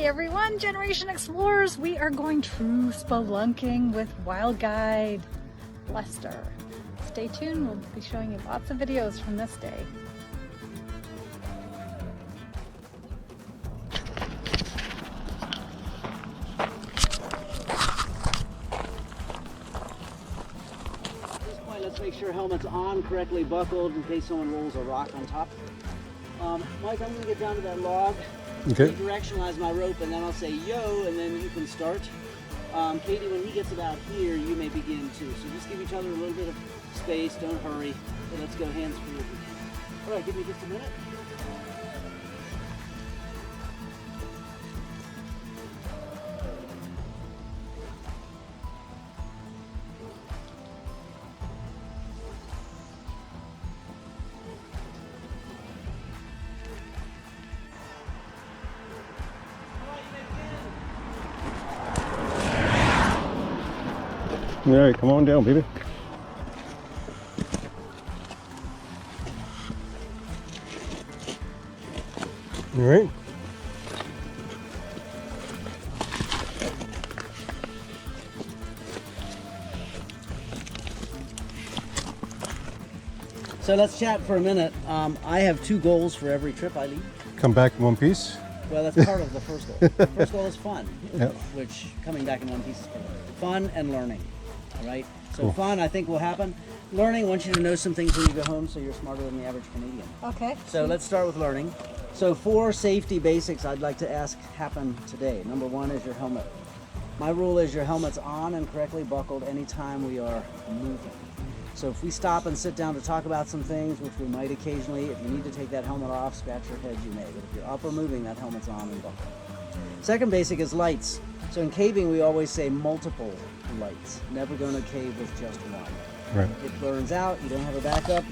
everyone, Generation-Explorers. We are going true spelunking with Wild Guide Lester. Stay tuned, we'll be showing you lots of videos from this day. At this point, let's make sure helmet's on, correctly buckled in case someone rolls a rock on top. Mike, I'm going to get down to that log. Okay. Directionalize my rope, and then I'll say yo, and then you can start. Katie, when he gets about here, you may begin too. So just give each other a little bit of space. Don't hurry. So let's go hands free. All right, give me just a minute. All right, come on down, baby. All right. So let's chat for a minute. I have 2 goals for every trip I lead. Come back in one piece. Well, that's part of the first goal. The first goal is fun, Yeah. which coming back in one piece is part of it. Fun and learning. All right. So Cool. fun, I think, will happen. Learning, I want you to know some things when you go home, so you're smarter than the average Canadian. Okay. So let's start with learning. So 4 safety basics I'd like to ask happen today. Number 1 is your helmet. My rule is your helmet's on and correctly buckled anytime we are moving. So if we stop and sit down to talk about some things, which we might occasionally, if you need to take that helmet off, scratch your head, you may. But if you're up or moving, that helmet's on and buckled. Second basic is lights. So in caving, we always say multiple lights. Never going to cave with just one. Right. It burns out, you don't have a backup,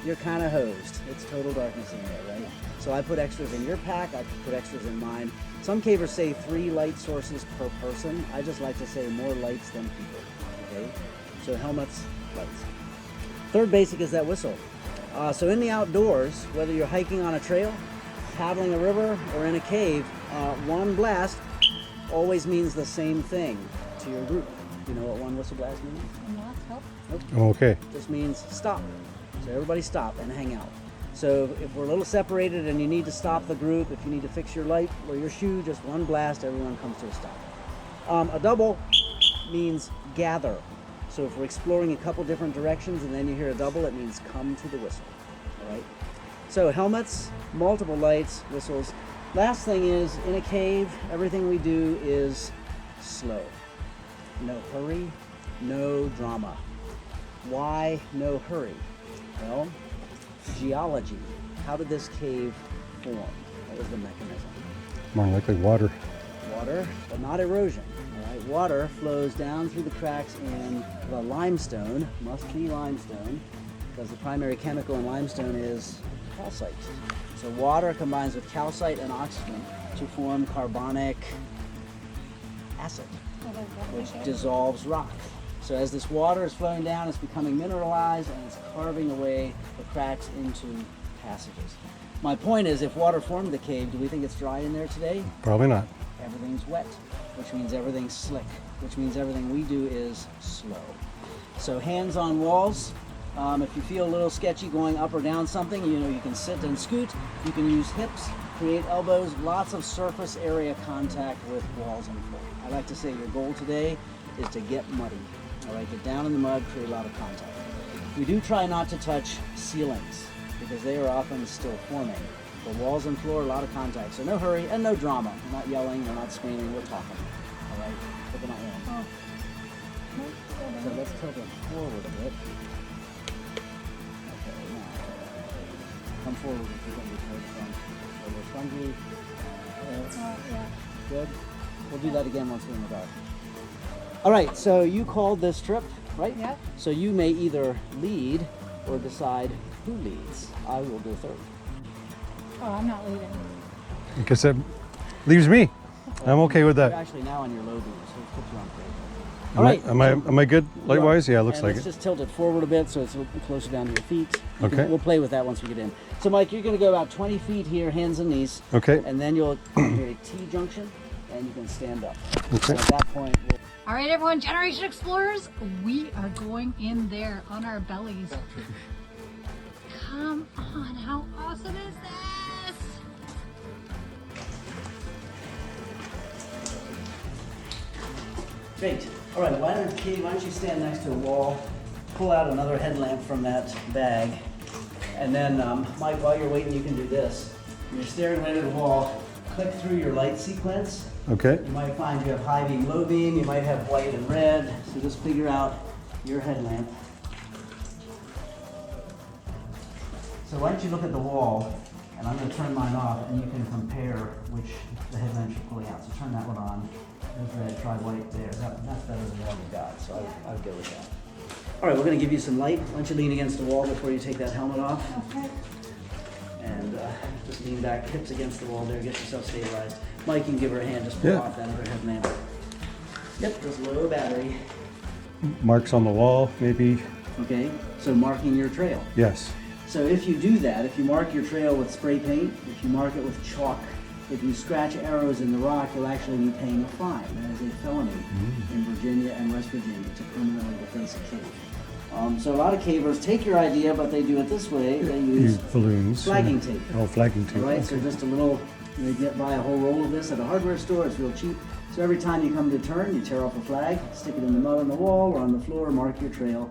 you're kind of hosed. It's total darkness in there, right? So I put extras in your pack, I put extras in mine. Some cavers say 3 light sources per person. I just like to say more lights than people, okay? So helmets, lights. Third basic is that whistle. So in the outdoors, whether you're hiking on a trail, paddling a river, or in a cave, one blast always means the same thing to your group. Do you know what one whistle blast means? Nope. I'm okay. Just means stop. So everybody stop and hang out. So if we're a little separated and you need to stop the group, if you need to fix your light or your shoe, just one blast, everyone comes to a stop. A double means gather. So if we're exploring a couple different directions and then you hear a double, it means come to the whistle. All right. So helmets, multiple lights, whistles. Last thing is, in a cave, everything we do is slow. No hurry, no drama. Why no hurry? Well, geology. How did this cave form? What was the mechanism? More likely water. Water, but not erosion. All right, water flows down through the cracks in the limestone, must be limestone, because the primary chemical in limestone is calcite. So water combines with calcite and oxygen to form carbonic acid, which dissolves rock. So as this water is flowing down, it's becoming mineralized and it's carving away the cracks into passages. My point is, if water formed the cave, do we think it's dry in there today? Probably not. Everything's wet, which means everything's slick, which means everything we do is slow. So hands on walls. If you feel a little sketchy going up or down something, you know, you can sit and scoot. You can use hips, create elbows, lots of surface area contact with walls and floor. I like to say your goal today is to get muddy. All right, get down in the mud, create a lot of contact. We do try not to touch ceilings because they are often still forming. But walls and floor, a lot of contact. So no hurry and no drama. We're not yelling, we're not screaming, we're talking. All right, but we're not yelling. So let's tilt it forward a bit. Okay, now come forward if you're going to be towards the front. A little spongy. Yeah. Good. We'll do that again once we're in the dark. All right, so you called this trip, right? Yeah. So you may either lead or decide who leads. I will go third. Oh, I'm not leaving. Because that leaves me. I'm okay with You're that. actually now on your low beam, so let's put you on third. All right. Am I good light-wise? Yeah, it looks And like let's it. just tilt it forward a bit so it's a little closer down to your feet. Okay. We'll play with that once we get in. So Mike, you're going to go about 20 feet here, hands and knees. Okay. And then you'll do a T junction. and you can stand up. Okay. At that point, we'll All right, everyone, Generation Explorers, we are going in there on our bellies. Come on, how awesome is this? Great. All right, why don't you stand next to a wall, pull out another headlamp from that bag, and then, Mike, while you're waiting, you can do this. When you're staring right at the wall, click through your light sequence. Okay. You might find you have high beam, low beam, you might have white and red, so just figure out your headlamp. So why don't you look at the wall, and I'm going to turn mine off, and you can compare which the headlamps you're pulling out. So turn that one on. There's red, try white there. That's better than the one we got, so I would go with that. All right, we're going to give you some light. Why don't you lean against the wall before you take that helmet off? Okay. And just lean back, hips against the wall there, get yourself stabilized. Mike, you can give her a hand, just pull off that other headlamp. Yep, just low battery. Marks on the wall, maybe. Okay, so marking your trail. Yes. So if you do that, if you mark your trail with spray paint, if you mark it with chalk, if you scratch arrows in the rock, you'll actually be paying a fine. That is a felony in Virginia and West Virginia to permanently deface a cave. So a lot of cavers take your idea, but they do it this way. They use balloons. flagging tape. Oh, flagging tape. All right, so just a little, you get buy a whole roll of this at a hardware store. It's real cheap. So every time you come to turn, you tear off a flag, stick it in the mud on the wall or on the floor, mark your trail.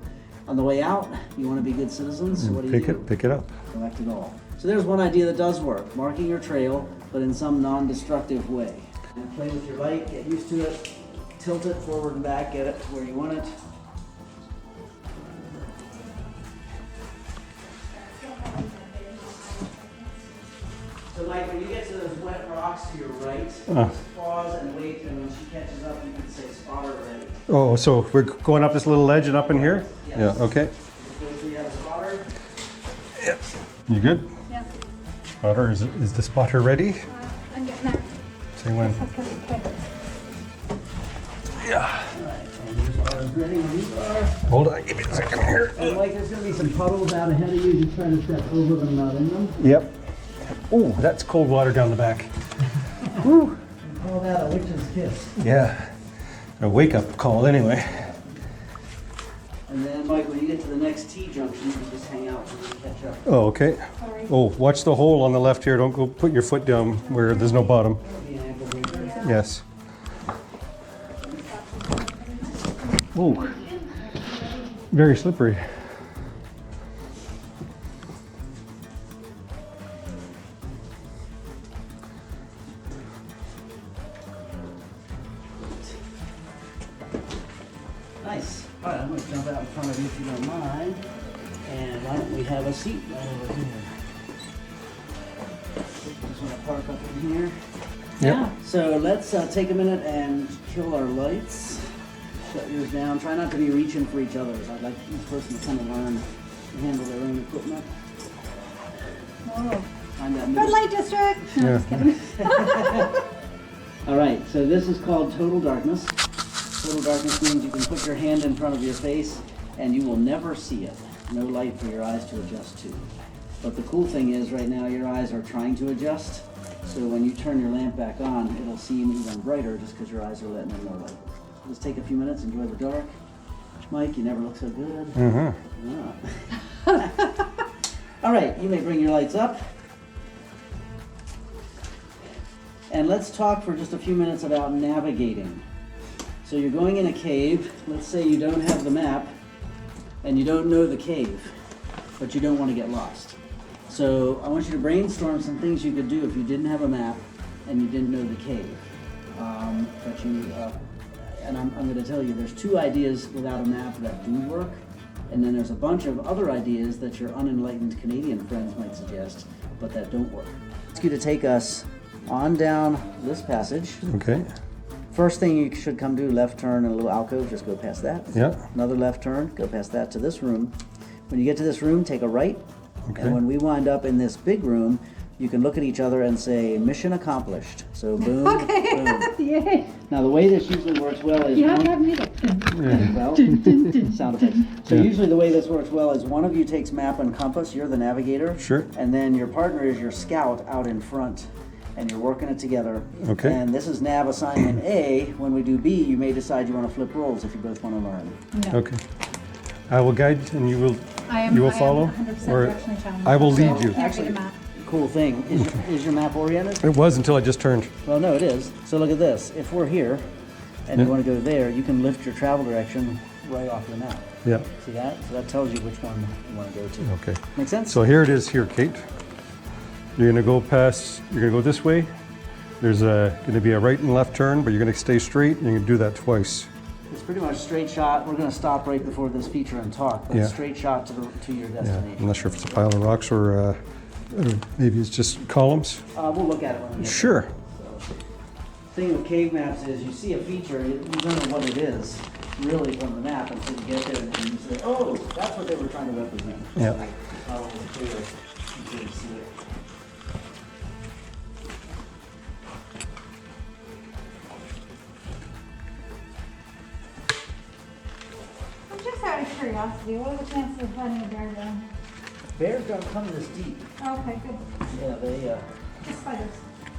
On the way out, you want to be good citizens. So what do you do? Pick it up. Collect it all. So there's one idea that does work: marking your trail, but in some non-destructive way. And play with your light. Get used to it. Tilt it forward and back. Get it to where you want it. So Mike, when you get to those wet rocks to your right, just pause and wait, and when she catches up, you can say spotter ready. Oh, so we're going up this little ledge and up in here? Yes. Yeah, okay. Just wait till you have a spotter. Yep. You good? Yeah. Spotter, is the spotter ready? I'm getting there. Say when. Okay. Yeah. All right, and your spotter's ready when you are. Hold on, give me a second here. And Mike, there's going to be some puddles out ahead of you. Just try to step over them, not in them. Yep. Oh, that's cold water down the back. Woo. Call that a witch's kiss. Yeah. A wake-up call anyway. And then, Mike, when you get to the next T-junction, you can just hang out and we catch up. Oh, okay. Sorry. Oh, watch the hole on the left here. Don't go put your foot down where there's no bottom. That'll be an ankle breaker. Yes. Oh, very slippery. Nice. All right, I'm going to jump out in front of you if you don't mind. And why don't we have a seat right over here? Just want to park up in here. Yep. So let's take a minute and kill our lights. Shut yours down. Try not to be reaching for each other's. I'd like each person to kind of learn to handle their own equipment. Oh. Find that Red middle. light district. No, Yeah. just kidding. All right, so this is called total darkness. Total darkness means you can put your hand in front of your face and you will never see it. No light for your eyes to adjust to. But the cool thing is right now your eyes are trying to adjust. So when you turn your lamp back on, it'll seem even brighter just because your eyes are letting in more light. Just take a few minutes, enjoy the dark. Mike, you never look so good. Yeah. All right, you may bring your lights up. And let's talk for just a few minutes about navigating. So you're going in a cave. Let's say you don't have the map and you don't know the cave, but you don't want to get lost. So I want you to brainstorm some things you could do if you didn't have a map and you didn't know the cave. And I'm going to tell you, there's 2 ideas without a map that do work, and then there's a bunch of other ideas that your unenlightened Canadian friends might suggest, but that don't work. I'd ask you to take us on down this passage. Okay. First thing you should come do, left turn in a little alcove, just go past that. Yeah. Another left turn, go past that to this room. When you get to this room, take a right. Okay. And when we wind up in this big room, you can look at each other and say, mission accomplished. So boom, boom. Yay. Now the way this usually works well is You have to have music. well, sound effects. So Yeah. usually the way this works well is one of you takes map and compass, you're the navigator. Sure. And then your partner is your scout out in front. and you're working it together. Okay. And this is nav assignment A. When we do B, you may decide you want to flip roles if you both want to learn. No. Okay. I will guide and you will I follow? am 100% Or directionally challenged. I will lead you. Can't read Actually, a map. cool thing, is your map oriented? It was until I just turned. Well, no, it is. So look at this. If we're here and you want to go there, you can lift your travel direction right off your map. Yeah. See that? So that tells you which one you want to go to. Okay. Make sense? So here it is here, Kate. You're gonna go past, you're gonna go this way. There's gonna be a right and left turn, but you're gonna stay straight and you're gonna do that twice. It's pretty much straight shot. We're going to stop right before this feature and talk, but Yeah. straight shot to your Yeah. destination. I'm not sure if it's a pile of rocks or maybe it's just columns. We'll look at it when we get Sure. there. So, thing with cave maps is you see a feature, you don't know what it is really from the map until you get there and you say, oh, that's what they were trying to represent. Yeah. So it's not always clear until you see it. Just out of curiosity, what are the chances of finding a bear down Bears don't come this deep. here? Okay, good. Yeah, they, Just spiders.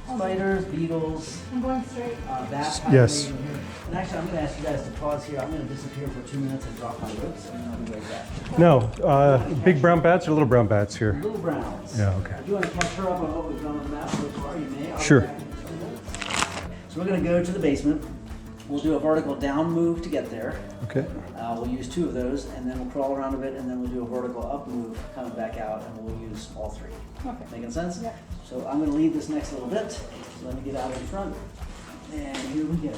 spiders, beetles, I'm going straight. bats. Yes. And actually, I'm going to ask you guys to pause here. I'm going to disappear for 2 minutes and drop my ropes, and then I'll be right back. No, big brown bats or little brown bats here? Little browns. Yeah, okay. If you want to catch her up on what we've done on the map so far, you may. I'll be Sure. back in 2 minutes. So we're going to go to the basement. We'll do a vertical down move to get there. Okay. We'll use 2 of those, and then we'll crawl around a bit, and then we'll do a vertical up move coming back out, and we'll use all 3. Okay. Making sense? Yeah. So I'm going to lead this next little bit. So let me get out in front. And here we go.